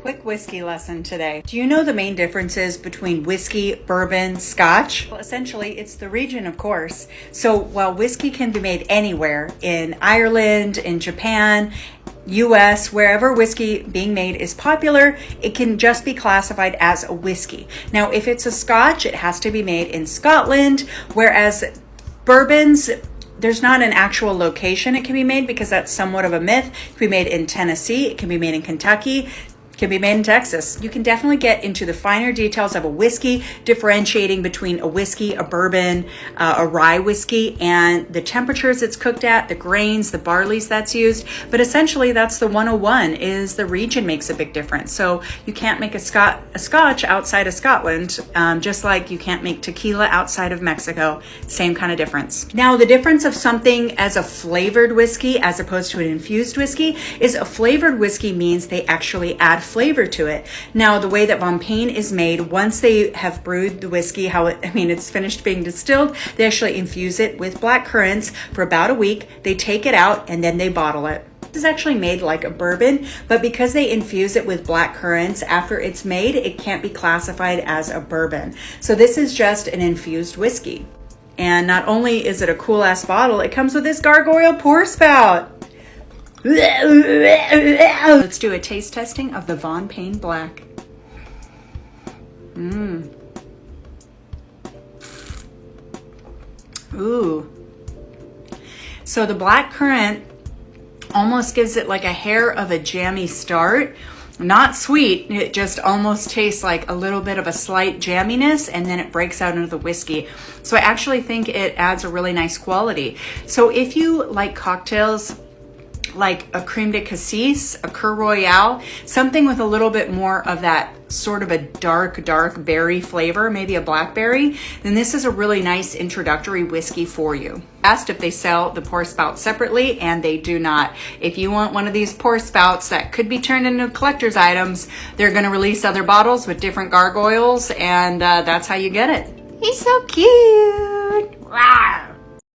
Quick whiskey lesson today. Do you know the main differences between whiskey, bourbon, scotch? Well, essentially, it's the region, of course. So while whiskey can be made anywhere, in Ireland, in Japan, US, wherever whiskey being made is popular, it can just be classified as a whiskey. Now, if it's a scotch, it has to be made in Scotland, whereas bourbons, there's not an actual location it can be made because that's somewhat of a myth. It can be made in Tennessee, it can be made in Kentucky, can be made in Texas. You can definitely get into the finer details of a whiskey, differentiating between a whiskey, a bourbon, a rye whiskey, and the temperatures it's cooked at, the grains, the barleys that's used. But essentially, that's the 101, is the region makes a big difference. So you can't make a scotch outside of Scotland, just like you can't make tequila outside of Mexico. Same kind of difference. Now, the difference of something as a flavored whiskey as opposed to an infused whiskey is a flavored whiskey means they actually add flavor to it. Now, the way that Payne is made, once they have brewed the whiskey, it's finished being distilled, they actually infuse it with black currants for about a week. They take it out and then they bottle it. This is actually made like a bourbon, but because they infuse it with black currants after it's made, it can't be classified as a bourbon. So this is just an infused whiskey. And not only is it a cool ass bottle, it comes with this gargoyle pour spout. Let's do a taste testing of the Payne Black. Ooh. So the black currant almost gives it like a hair of a jammy start. Not sweet, it just almost tastes like a little bit of a slight jamminess, and then it breaks out into the whiskey. So I actually think it adds a really nice quality. So if you like cocktails like a creme de cassis, a Cœur Royale, something with a little bit more of that sort of a dark berry flavor, maybe a blackberry, then this is a really nice introductory whiskey for you. Asked if they sell the pour spout separately, and they do not. If you want one of these pour spouts that could be turned into collector's items, they're going to release other bottles with different gargoyles, and that's how you get it. He's so cute. Rawr.